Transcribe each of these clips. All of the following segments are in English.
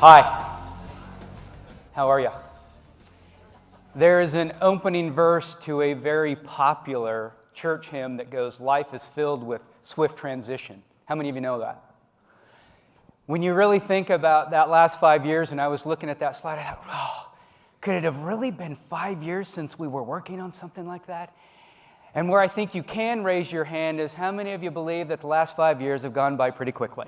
Hi, how are you? There is an opening verse to a very popular church hymn that goes, "Life is filled with swift transition." How many of you know that? When you really think about that last 5 years, and I was looking at that slide, I thought, oh, could it have really been 5 years since we were working on something like that? And where I think you can raise your hand is, how many of you believe that the last 5 years have gone by pretty quickly?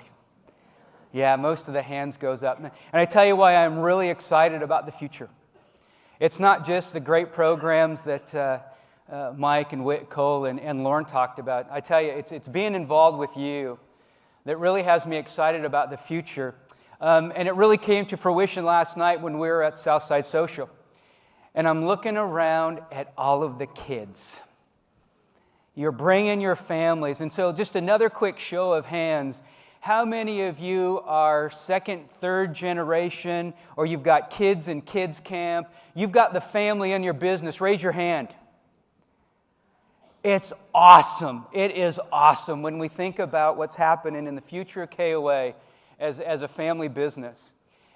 Yeah, most of the hands goes up. And I tell you why I'm really excited about the future. It's not just the great programs that Mike and Whit Cole and Lauren talked about. I tell you, it's being involved with you that really has me excited about the future. And it really came to fruition last night when we were at Southside Social. And I'm looking around at all of the kids. You're bringing your families. And so just another quick show of hands. How many of you are second, third generation, or you've got kids in kids camp? You've got the family in your business. Raise your hand. It's awesome. It is awesome when we think about what's happening in the future of KOA as a family business.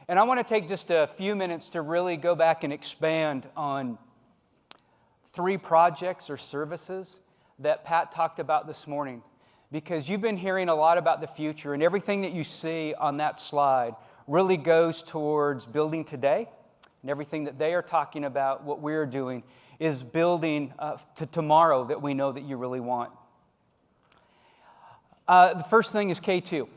And I want to take just a few minutes to really go back and expand on 3 projects or services that Pat talked about this morning. Because you've been hearing a lot about the future, and everything that you see on that slide really goes towards building today, and everything that they are talking about, what we're doing, is building to tomorrow that we know that you really want. The first thing is K2,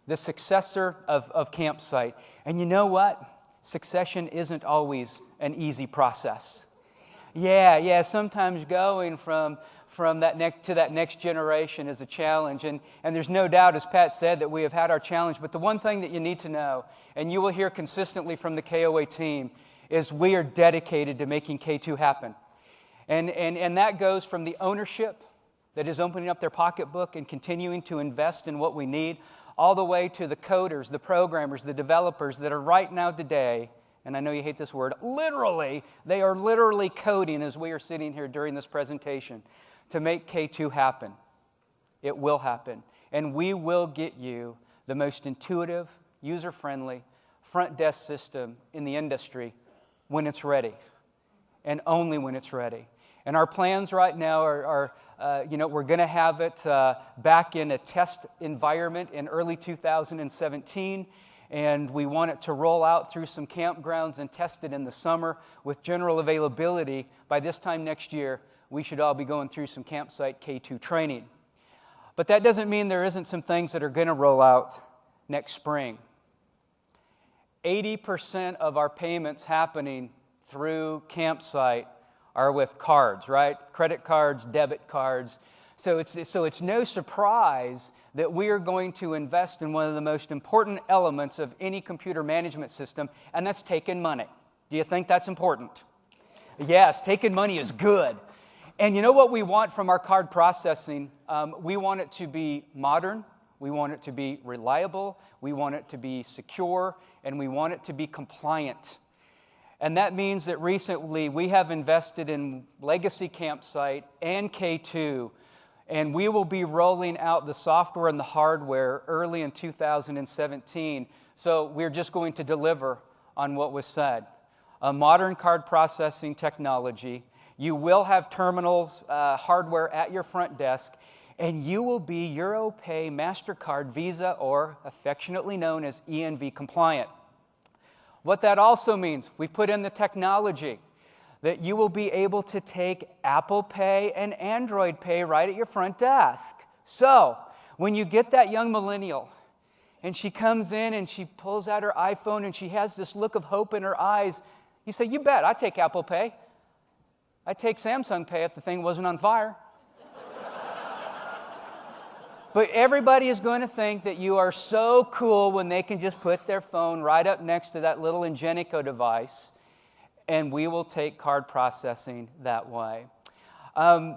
the successor of Campsite. And you know what? Succession isn't always an easy process. Yeah, sometimes going from that next generation is a challenge. And there's no doubt, as Pat said, that we have had our challenge. But the one thing that you need to know, and you will hear consistently from the KOA team, is we are dedicated to making K2 happen. And that goes from the ownership that is opening up their pocketbook and continuing to invest in what we need, all the way to the coders, the programmers, the developers that are right now today, and I know you hate this word, they are literally coding as we are sitting here during this presentation to make K2 happen. It will happen. And we will get you the most intuitive, user-friendly front desk system in the industry when it's ready, and only when it's ready. And our plans right now are we're going to have it back in a test environment in early 2017, and we want it to roll out through some campgrounds and test it in the summer with general availability. By this time next year, we should all be going through some campsite K2 training. But that doesn't mean there isn't some things that are going to roll out next spring. 80% of our payments happening through campsite are with cards, right? Credit cards, debit cards. So it's no surprise that we are going to invest in one of the most important elements of any computer management system, and that's taking money. Do you think that's important? Yes, taking money is good. And you know what we want from our card processing? We want it to be modern, we want it to be reliable, we want it to be secure, and we want it to be compliant. And that means that recently we have invested in Legacy Campsite and K2, and we will be rolling out the software and the hardware early in 2017. So we're just going to deliver on what was said. A modern card processing technology. You will have terminals, hardware at your front desk, and you will be EuroPay, MasterCard, Visa, or affectionately known as ENV compliant. What that also means, we put in the technology that you will be able to take Apple Pay and Android Pay right at your front desk. So, when you get that young millennial, and she comes in and she pulls out her iPhone and she has this look of hope in her eyes, you say, "You bet, I take Apple Pay. I'd take Samsung Pay if the thing wasn't on fire." But everybody is going to think that you are so cool when they can just put their phone right up next to that little Ingenico device, and we will take card processing that way.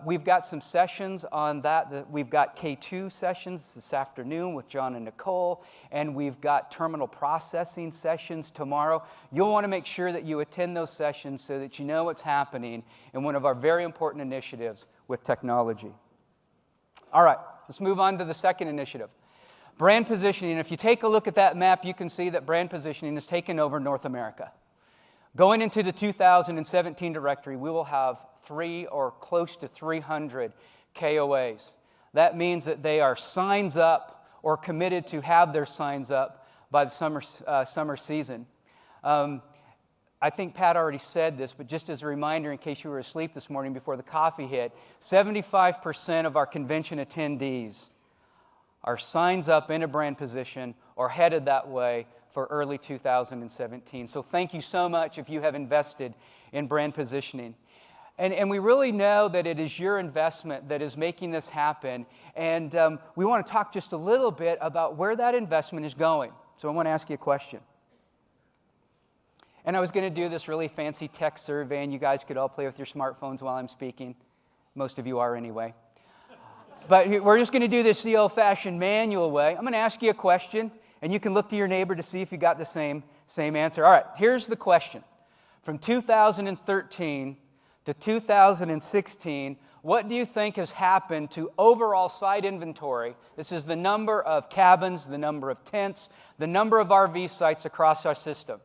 We've got some sessions on that. We've got K2 sessions this afternoon with John and Nicole, and we've got terminal processing sessions tomorrow. You'll want to make sure that you attend those sessions so that you know what's happening in one of our very important initiatives with technology. All right, let's move on to the second initiative. Brand positioning, if you take a look at that map, you can see that brand positioning has taken over North America. Going into the 2017 directory, we will have 3 or close to 300 KOAs. That means that they are signs up or committed to have their signs up by the summer season. I think Pat already said this, but just as a reminder, in case you were asleep this morning before the coffee hit, 75% of our convention attendees are signs up in a brand position or headed that way for early 2017. So thank you so much if you have invested in brand positioning. And we really know that it is your investment that is making this happen. And we want to talk just a little bit about where that investment is going. So I want to ask you a question. And I was going to do this really fancy tech survey, and you guys could all play with your smartphones while I'm speaking. Most of you are anyway. But we're just going to do this the old-fashioned manual way. I'm going to ask you a question, and you can look to your neighbor to see if you got the same answer. All right, here's the question. From 2013 to 2016, what do you think has happened to overall site inventory? This is the number of cabins, the number of tents, the number of RV sites across our system.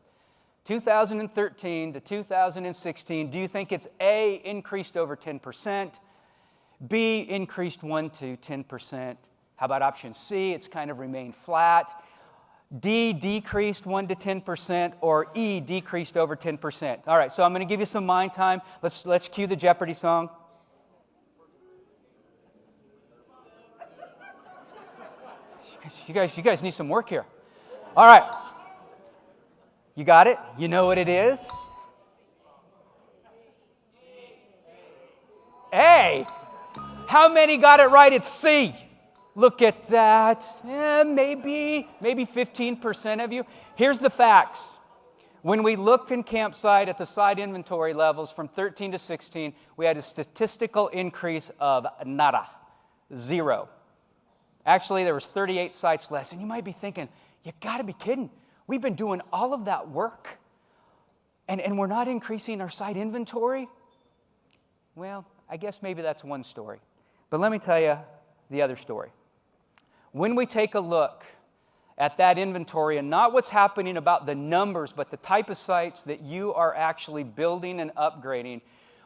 2013 to 2016, do you think it's A, increased over 10%, B, increased 1 to 10%? How about option C, it's kind of remained flat, D, decreased 1 to 10%, or E, decreased over 10%? All right, so I'm going to give you some mind time. Let's cue the Jeopardy song. You guys need some work here. All right. You got it? You know what it is? A. How many got it right? It's C. Look at that. Maybe 15% of you. Here's the facts. When we looked in campsite at the site inventory levels from 13 to 16, we had a statistical increase of nada, 0. Actually, there was 38 sites less. And you might be thinking, you got to be kidding. We've been doing all of that work, and we're not increasing our site inventory? Well, I guess maybe that's one story. But let me tell you the other story. When we take a look at that inventory, and not what's happening about the numbers, but the type of sites that you are actually building and upgrading,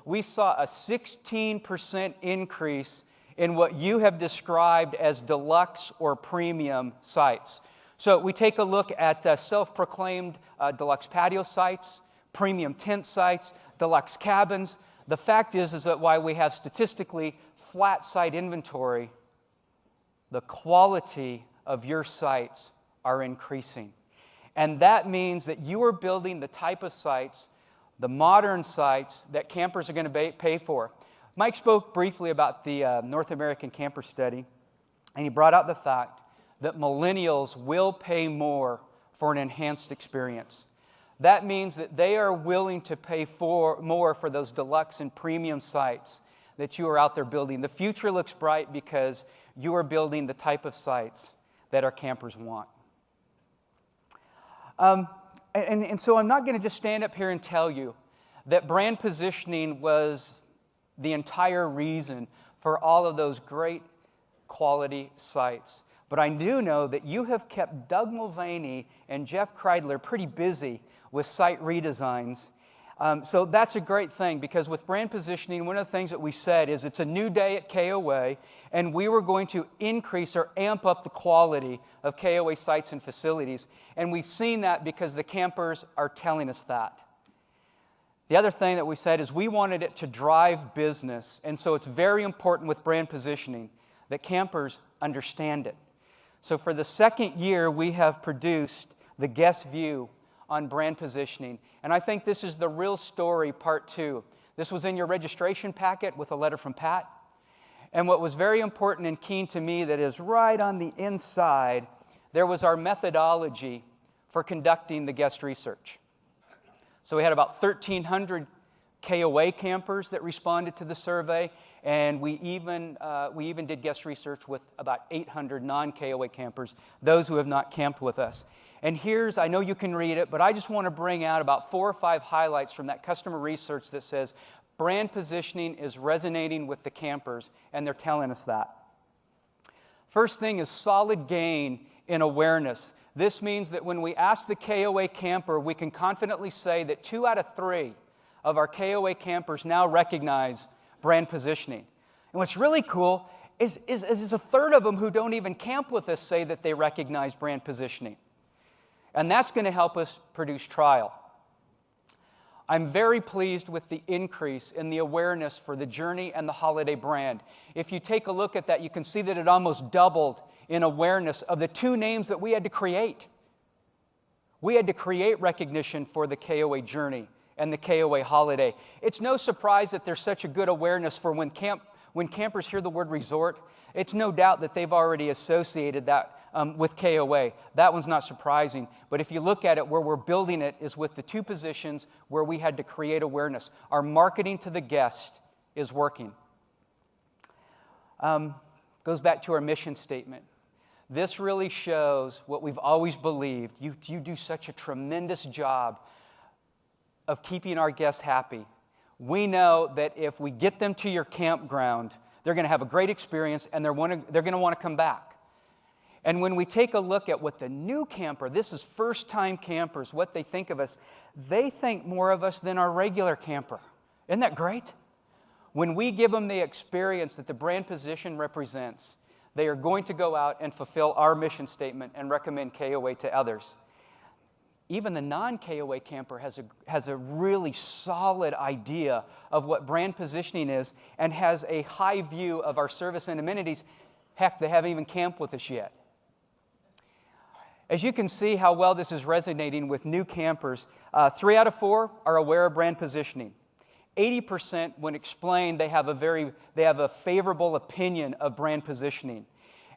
we saw a 16% increase in what you have described as deluxe or premium sites. So we take a look at self-proclaimed deluxe patio sites, premium tent sites, deluxe cabins. The fact is that while we have statistically flat site inventory, the quality of your sites are increasing. And that means that you are building the type of sites, the modern sites, that campers are going to pay for. Mike spoke briefly about the North American Camper Study, and he brought out the fact that millennials will pay more for an enhanced experience. That means that they are willing to pay more for those deluxe and premium sites that you are out there building. The future looks bright because you are building the type of sites that our campers want. And so I'm not going to just stand up here and tell you that brand positioning was the entire reason for all of those great quality sites. But I do know that you have kept Doug Mulvaney and Jeff Kreidler pretty busy with site redesigns. So that's a great thing, because with brand positioning, one of the things that we said is it's a new day at KOA, and we were going to increase or amp up the quality of KOA sites and facilities. And we've seen that because the campers are telling us that. The other thing that we said is we wanted it to drive business, and so it's very important with brand positioning that campers understand it. So for the second year, we have produced the guest view on brand positioning. And I think this is the real story, part 2. This was in your registration packet with a letter from Pat. And what was very important and keen to me, that is right on the inside, there was our methodology for conducting the guest research. So we had about 1,300 KOA campers that responded to the survey, and we even did guest research with about 800 non-KOA campers, those who have not camped with us. And here's, I know you can read it, but I just want to bring out about 4 or 5 highlights from that customer research that says brand positioning is resonating with the campers, and they're telling us that. First thing is solid gain in awareness. This means that when we ask the KOA camper, we can confidently say that 2 out of 3 of our KOA campers now recognize brand positioning. And what's really cool is a third of them who don't even camp with us say that they recognize brand positioning. And that's going to help us produce trial. I'm very pleased with the increase in the awareness for the Journey and the Holiday brand. If you take a look at that, you can see that it almost doubled in awareness of the 2 names that we had to create. We had to create recognition for the KOA Journey and the KOA Holiday. It's no surprise that there's such a good awareness for when campers hear the word resort. It's no doubt that they've already associated that with KOA. That one's not surprising. But if you look at it, where we're building it is with the 2 positions where we had to create awareness. Our marketing to the guest is working. Goes back to our mission statement. This really shows what we've always believed. You do such a tremendous job of keeping our guests happy. We know that if we get them to your campground, they're going to have a great experience and they're going to want to come back. And when we take a look at what the new camper, this is first-time campers, what they think of us, they think more of us than our regular camper. Isn't that great? When we give them the experience that the brand position represents, they are going to go out and fulfill our mission statement and recommend KOA to others. Even the non-KOA camper has a really solid idea of what brand positioning is and has a high view of our service and amenities. Heck, they haven't even camped with us yet. As you can see how well this is resonating with new campers, 3 out of 4 are aware of brand positioning. 80%, when explained, they have a favorable opinion of brand positioning.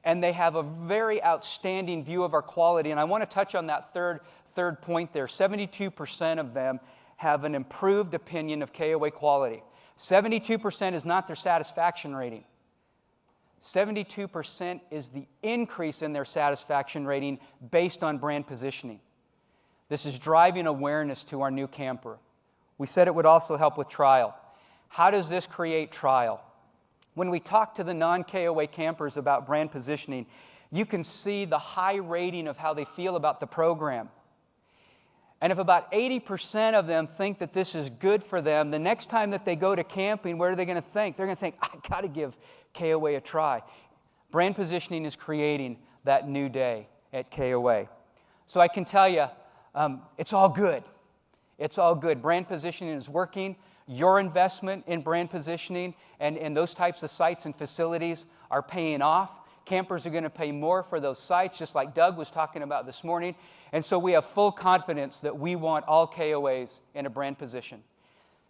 And they have a very outstanding view of our quality. And I want to touch on that third point there. 72% of them have an improved opinion of KOA quality. 72% is not their satisfaction rating. 72% is the increase in their satisfaction rating based on brand positioning. This is driving awareness to our new camper. We said it would also help with trial. How does this create trial? When we talk to the non-KOA campers about brand positioning, you can see the high rating of how they feel about the program. And if about 80% of them think that this is good for them, the next time that they go to camping, what are they going to think? They're going to think, I got to give KOA a try. Brand positioning is creating that new day at KOA. So I can tell you, it's all good. It's all good. Brand positioning is working. Your investment in brand positioning and those types of sites and facilities are paying off. Campers are going to pay more for those sites, just like Doug was talking about this morning. And so we have full confidence that we want all KOAs in a brand position.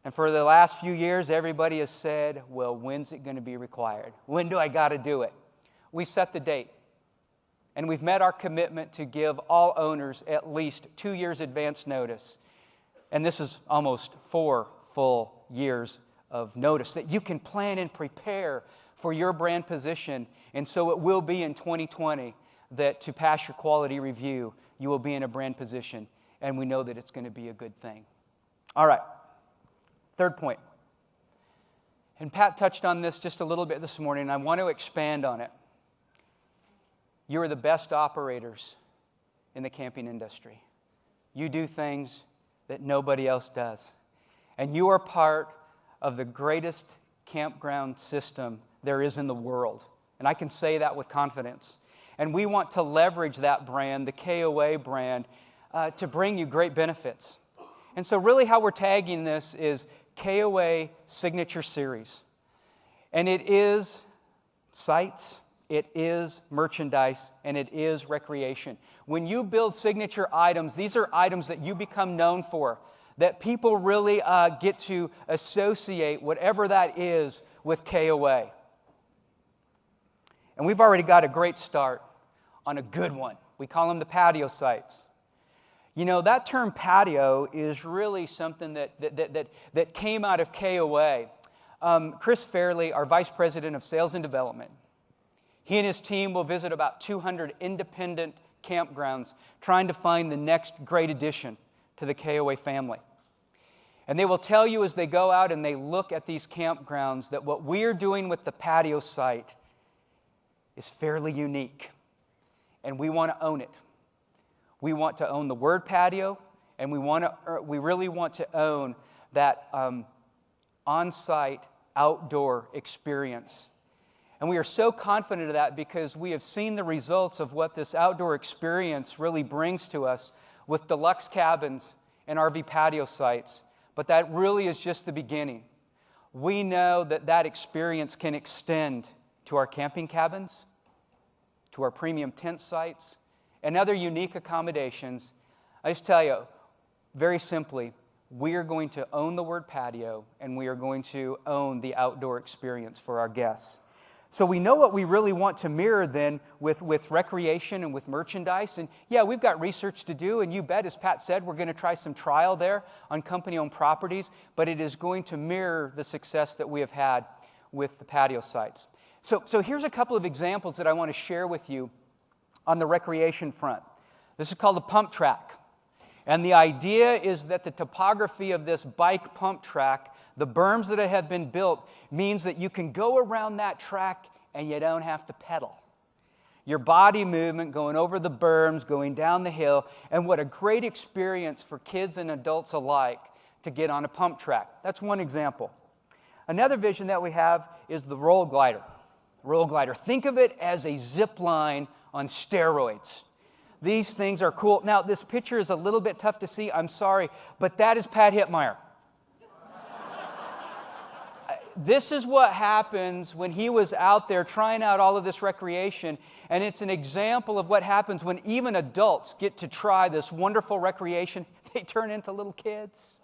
And for the last few years, everybody has said, well, when's it going to be required? When do I got to do it? We set the date. And we've met our commitment to give all owners at least 2 years advance notice. And this is almost 4 full years of notice that you can plan and prepare for your brand position. And so it will be in 2020 that to pass your quality review, you will be in a brand position. And we know that it's going to be a good thing. All right. Third point. And Pat touched on this just a little bit this morning, and I want to expand on it. You are the best operators in the camping industry. You do things that nobody else does. And you are part of the greatest campground system there is in the world. And I can say that with confidence. And we want to leverage that brand, the KOA brand, to bring you great benefits. And so really how we're tagging this is KOA Signature Series. And it is sites, it is merchandise, and it is recreation. When you build signature items, these are items that you become known for, that people really get to associate whatever that is with KOA. And we've already got a great start on a good one. We call them the patio sites. You know, that term patio is really something that came out of KOA. Chris Fairley, our Vice President of Sales and Development, he and his team will visit about 200 independent campgrounds trying to find the next great addition to the KOA family. And they will tell you as they go out and they look at these campgrounds that what we're doing with the patio site is fairly unique. and we want to own it. We want to own the word patio, and we really want to own that on-site outdoor experience. And we are so confident of that because we have seen the results of what this outdoor experience really brings to us with deluxe cabins and RV patio sites. But that really is just the beginning. We know that that experience can extend to our camping cabins, to our premium tent sites, and other unique accommodations. I just tell you, very simply, we are going to own the word patio, and we are going to own the outdoor experience for our guests. So we know what we really want to mirror then with recreation and with merchandise. And yeah, we've got research to do, and you bet, as Pat said, we're going to try some trial there on company-owned properties, but it is going to mirror the success that we have had with the patio sites. So here's a couple of examples that I want to share with you on the recreation front. This is called a pump track. And the idea is that the topography of this bike pump track, the berms that have been built, means that you can go around that track and you don't have to pedal. Your body movement going over the berms, going down the hill, and what a great experience for kids and adults alike to get on a pump track. That's one example. Another vision that we have is the roll glider. Roll glider. Think of it as a zip line on steroids. These things are cool. Now, this picture is a little bit tough to see. I'm sorry, but that is Pat Hittmeyer. This is what happens when he was out there trying out all of this recreation, and it's an example of what happens when even adults get to try this wonderful recreation. They turn into little kids.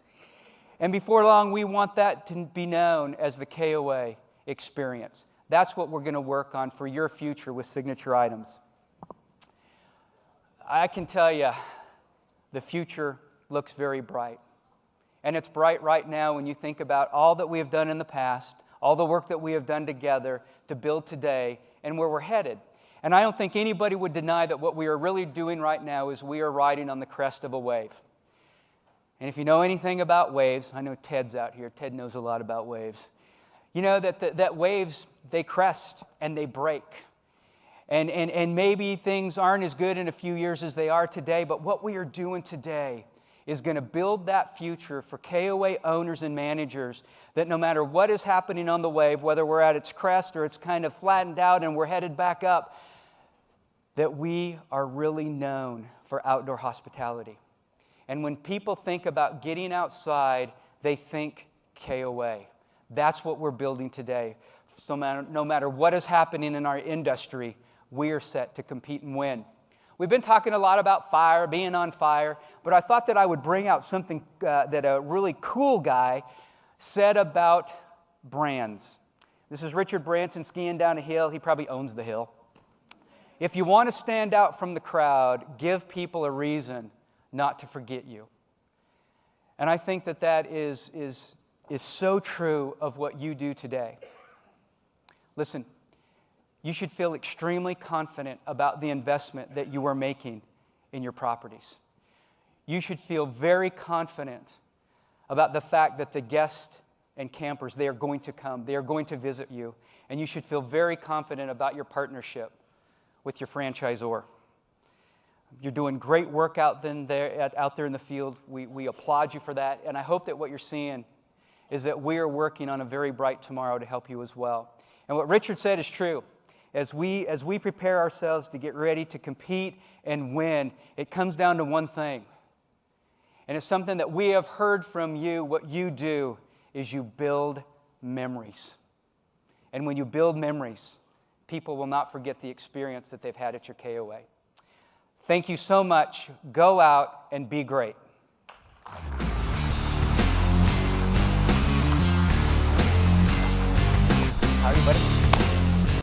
And before long, we want that to be known as the KOA experience. That's what we're going to work on for your future with signature items. I can tell you, the future looks very bright. And it's bright right now when you think about all that we have done in the past, all the work that we have done together to build today, and where we're headed. And I don't think anybody would deny that what we are really doing right now is we are riding on the crest of a wave. And if you know anything about waves, I know Ted's out here. Ted knows a lot about waves. You know that waves, they crest and they break. And maybe things aren't as good in a few years as they are today, but what we are doing today is going to build that future for KOA owners and managers, that no matter what is happening on the wave, whether we're at its crest or it's kind of flattened out and we're headed back up, that we are really known for outdoor hospitality. And when people think about getting outside, they think KOA. That's what we're building today. So no matter what is happening in our industry, we are set to compete and win. We've been talking a lot about fire, being on fire, but I thought that I would bring out something that a really cool guy said about brands. This is Richard Branson skiing down a hill. He probably owns the hill. If you want to stand out from the crowd, give people a reason not to forget you. And I think that is so true of what you do today. Listen, you should feel extremely confident about the investment that you are making in your properties. You should feel very confident about the fact that the guests and campers, they are going to come, they are going to visit you, and you should feel very confident about your partnership with your franchisor. You're doing great work out there in the field. We applaud you for that, and I hope that what you're seeing is that we are working on a very bright tomorrow to help you as well. And what Richard said is true. As we prepare ourselves to get ready to compete and win, it comes down to one thing. And it's something that we have heard from you. What you do is you build memories. And when you build memories, people will not forget the experience that they've had at your KOA. Thank you so much. Go out and be great. Howdy, buddy.